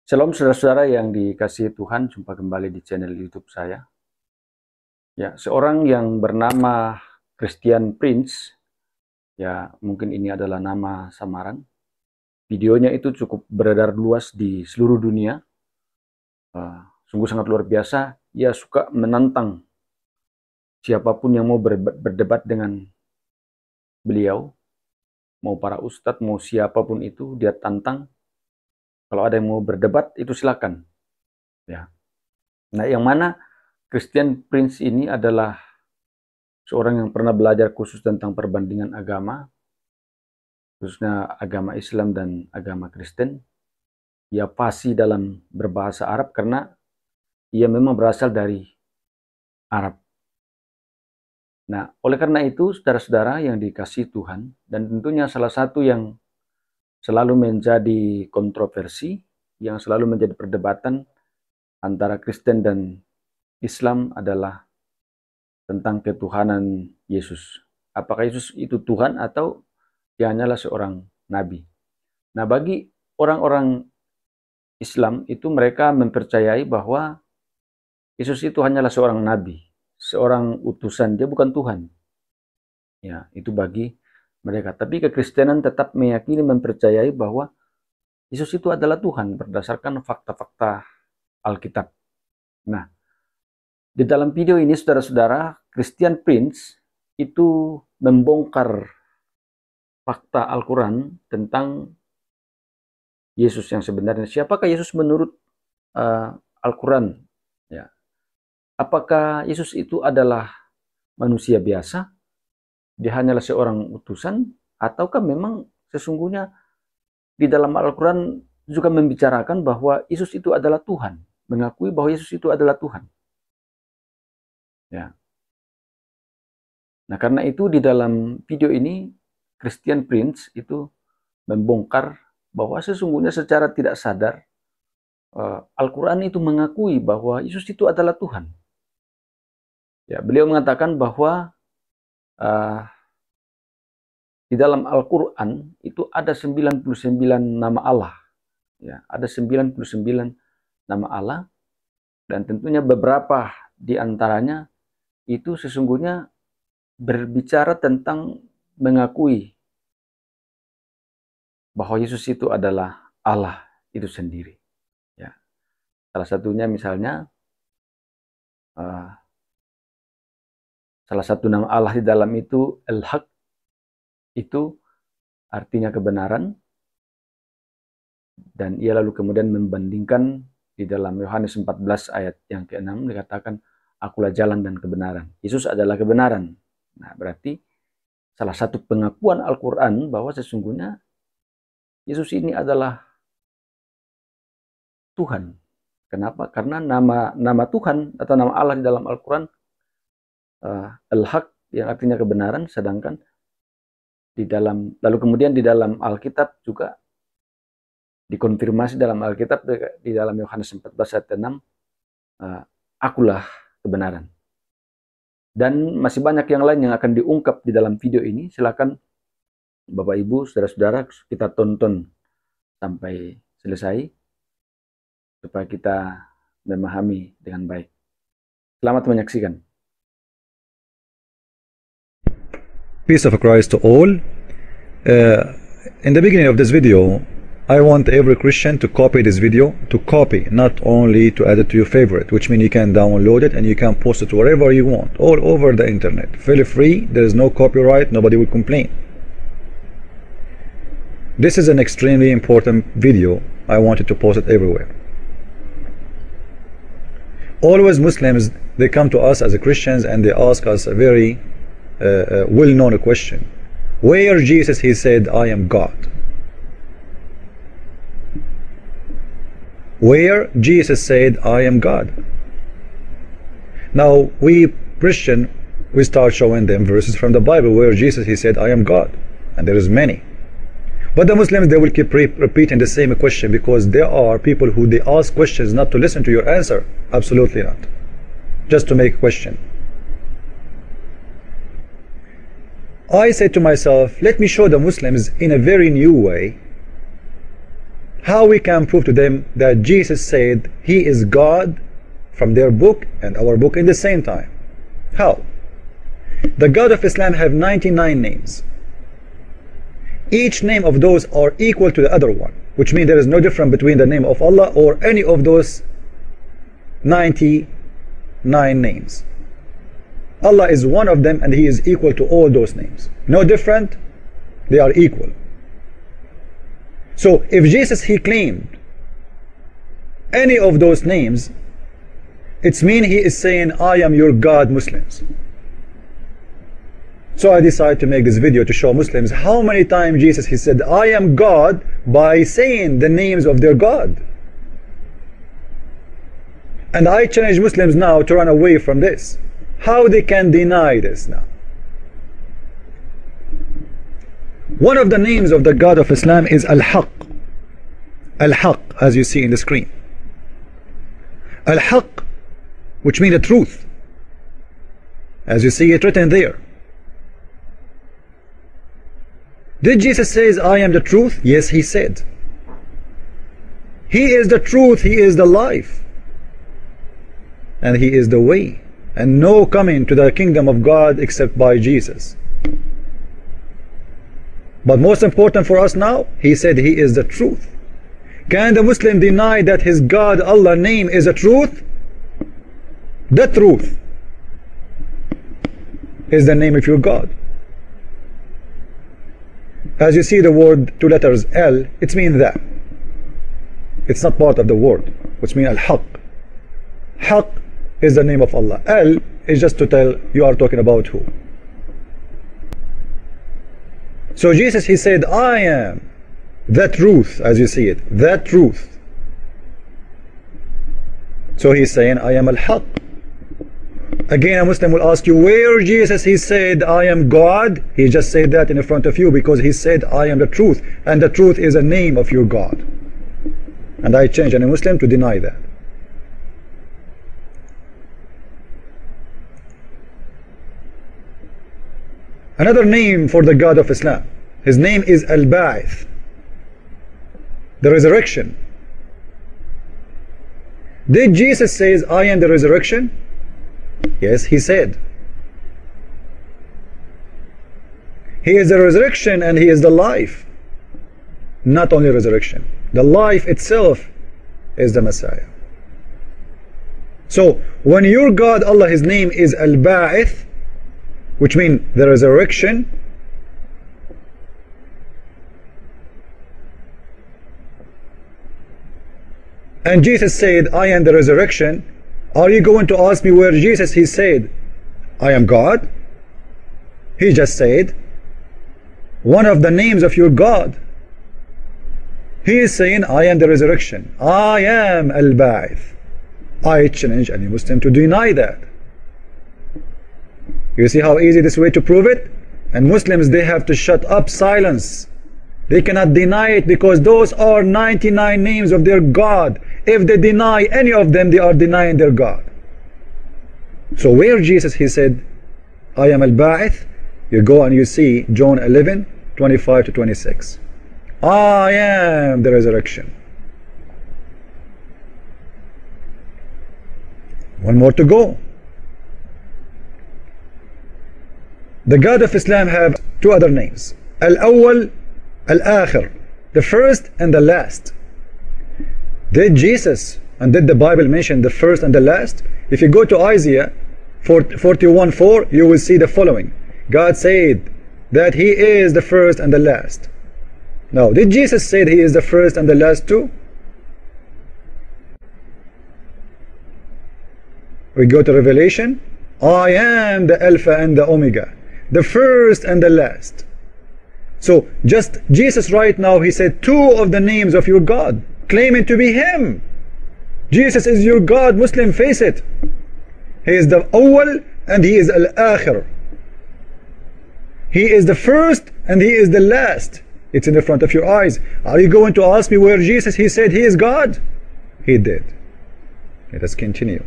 Shalom saudara-saudara yang dikasihi Tuhan, jumpa kembali di channel YouTube saya. Ya, seorang yang bernama Christian Prince, ya mungkin ini adalah nama samaran. Videonya itu cukup beredar luas di seluruh dunia. Sungguh sangat luar biasa. Ia suka menantang siapapun yang mau berdebat dengan beliau, mau para ustadz, mau siapapun itu, dia tantang. Kalau ada yang mau berdebat, itu silakan. Ya. Nah, yang mana Christian Prince ini adalah seorang yang pernah belajar khusus tentang perbandingan agama, khususnya agama Islam dan agama Kristen. Ia fasih dalam berbahasa Arab karena ia memang berasal dari Arab. Nah, oleh karena itu, saudara-saudara yang dikasihi Tuhan, dan tentunya salah satu yang selalu menjadi kontroversi, yang selalu menjadi perdebatan antara Kristen dan Islam adalah tentang ketuhanan Yesus. Apakah Yesus itu Tuhan atau dia hanyalah seorang nabi? Nah, bagi orang-orang Islam itu mereka mempercayai bahwa Yesus itu hanyalah seorang nabi, seorang utusan, dia bukan Tuhan. Ya, itu bagi mereka. Tapi kekristenan tetap meyakini, mempercayai bahwa Yesus itu adalah Tuhan berdasarkan fakta-fakta Alkitab. Nah, di dalam video ini saudara-saudara, Christian Prince itu membongkar fakta Al-Quran tentang Yesus yang sebenarnya. Siapakah Yesus menurut Al-Quran? Ya. Apakah Yesus itu adalah manusia biasa? Dia hanyalah seorang utusan, ataukah memang sesungguhnya di dalam Al-Quran juga membicarakan bahwa Yesus itu adalah Tuhan, mengakui bahwa Yesus itu adalah Tuhan. Ya. Nah, karena itu di dalam video ini Christian Prince itu membongkar bahwa sesungguhnya secara tidak sadar Al-Quran itu mengakui bahwa Yesus itu adalah Tuhan. Ya, beliau mengatakan bahwa di dalam Al-Quran itu ada 99 nama Allah. Ya, ada 99 nama Allah, dan tentunya beberapa di antaranya itu sesungguhnya berbicara tentang mengakui bahwa Yesus itu adalah Allah itu sendiri. Ya. Salah satunya misalnya salah satu nama Allah di dalam itu Al-Haq, itu artinya kebenaran, dan ia lalu kemudian membandingkan di dalam Yohanes 14 ayat yang ke-6 dikatakan, akulah jalan dan kebenaran. Yesus adalah kebenaran. Nah, berarti salah satu pengakuan Al-Quran bahwa sesungguhnya Yesus ini adalah Tuhan. Kenapa? Karena nama Tuhan atau nama Allah di dalam Al-Quran Al-Haq yang artinya kebenaran, sedangkan di dalam, lalu kemudian di dalam Alkitab juga dikonfirmasi dalam Alkitab di dalam Yohanes 14 ayat 6, akulah kebenaran. Dan masih banyak yang lain yang akan diungkap di dalam video ini. Silakan Bapak Ibu, saudara-saudara, kita tonton sampai selesai supaya kita memahami dengan baik. Selamat menyaksikan. Peace of Christ to all. In the beginning of this video, I want every Christian to copy this video, to copy, not only to add it to your favorite, which means you can download it and you can post it wherever you want, all over the internet. Feel free, there is no copyright, nobody will complain. This is an extremely important video. I wanted to post it everywhere. Always Muslims, they come to us as Christians and they ask us a very well-known question. Where Jesus, he said, I am God. Where Jesus said, I am God. Now, we Christian, we start showing them verses from the Bible where Jesus, he said, I am God. And there is many. But the Muslims, they will keep repeating the same question, because there are people who they ask questions not to listen to your answer. Absolutely not. Just to make a question. I said to myself, let me show the Muslims in a very new way how we can prove to them that Jesus said he is God from their book and our book in the same time? How? The God of Islam have 99 names. Each name of those are equal to the other one, which means there is no difference between the name of Allah or any of those 99 names. Allah is one of them and he is equal to all those names. No different, they are equal. So if Jesus he claimed any of those names, it's mean he is saying, I am your God, Muslims. So I decided to make this video to show Muslims how many times Jesus he said, I am God, by saying the names of their God. And I challenge Muslims now to run away from this. How they can deny this now? One of the names of the God of Islam is Al-Haq. Al-Haq, as you see in the screen. Al-Haq, which means the truth, as you see it written there. Did Jesus say, I am the truth? Yes, he said. He is the truth, he is the life, and he is the way, and no coming to the kingdom of God except by Jesus. But most important for us now, he said he is the truth. Can the Muslim deny that his God, Allah name is a truth? The truth is the name of your God. As you see the word, two letters L, it means that. It's not part of the word, which means Al-Haq. Haq is the name of Allah. Al is just to tell you are talking about who. So Jesus he said, I am the truth, as you see it, the truth. So he's saying, I am Al-Haq. Again, a Muslim will ask you, where Jesus he said, I am God? He just said that in front of you because he said, I am the truth, and the truth is a name of your God. And I challenge any Muslim to deny that. Another name for the God of Islam, his name is Al-Ba'ith, the resurrection. Did Jesus say, I am the resurrection? Yes, he said. He is the resurrection and he is the life. Not only resurrection, the life itself is the Messiah. So when your God Allah, his name is Al-Ba'ith, which means the resurrection, and Jesus said, I am the resurrection, are you going to ask me where Jesus he said, I am God? He just said one of the names of your God. He is saying, I am the resurrection, I am Al-Ba'ith. I challenge any Muslim to deny that. You see how easy this way to prove it? And Muslims, they have to shut up, silence. They cannot deny it because those are 99 names of their God. If they deny any of them, they are denying their God. So where Jesus he said, I am Al-Ba'ith, you go and you see John 11:25 to 26. I am the resurrection. One more to go. The God of Islam have two other names. Al-Awwal, Al-Akhir, the first and the last. Did Jesus and did the Bible mention the first and the last? If you go to Isaiah 41:4, you will see the following. God said that he is the first and the last. Now, did Jesus say that he is the first and the last too? We go to Revelation. I am the Alpha and the Omega, the first and the last. So just Jesus right now, he said two of the names of your God, claiming to be him. Jesus is your God, Muslim, face it. He is the Awwal and he is Al-Akhir. He is the first and he is the last. It's in the front of your eyes. Are you going to ask me where Jesus he said he is God? He did. Let us continue.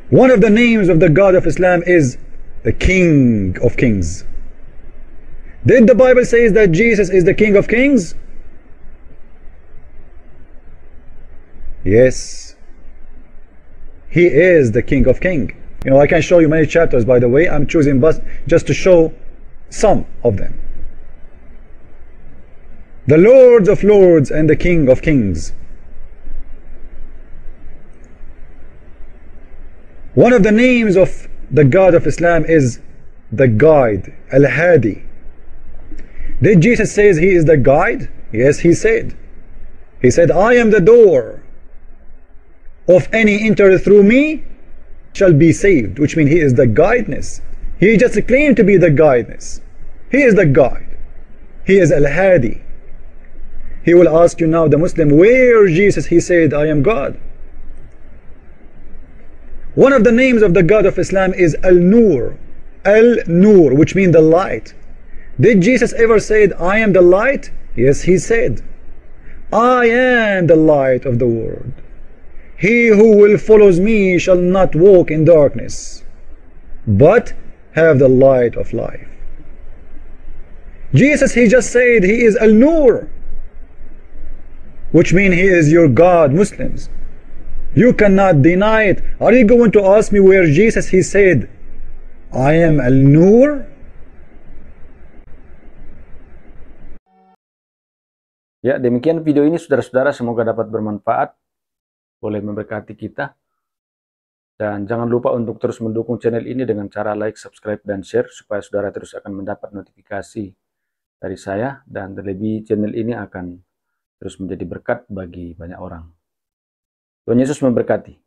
One of the names of the God of Islam is the King of Kings. Did the Bible say that Jesus is the King of Kings? Yes, he is the King of Kings. You know, I can show you many chapters, by the way. I'm choosing but just to show some of them. The Lord of Lords and the King of Kings. One of the names of the God of Islam is the Guide, Al-Hadi. Did Jesus say he is the guide? Yes, he said. He said, I am the door. Of any enter through me shall be saved, which means he is the guidance. He just claimed to be the guidance. He is the guide. He is Al-Hadi. He will ask you now, the Muslim, where Jesus he said, I am God. One of the names of the God of Islam is Al-Nur. Al-Nur, which means the light. Did Jesus ever said, I am the light? Yes, he said, I am the light of the world. He who will follows me shall not walk in darkness, but have the light of life. Jesus, he just said he is Al-Nur, which means he is your God, Muslims. You cannot deny it. Are you going to ask me where Jesus he said, I am Al-Nur? Ya, demikian video ini saudara-saudara, semoga dapat bermanfaat, boleh memberkati kita. Dan jangan lupa untuk terus mendukung channel ini dengan cara like, subscribe, dan share, supaya saudara terus akan mendapat notifikasi dari saya, dan terlebih channel ini akan terus menjadi berkat bagi banyak orang. Tuhan Yesus memberkati.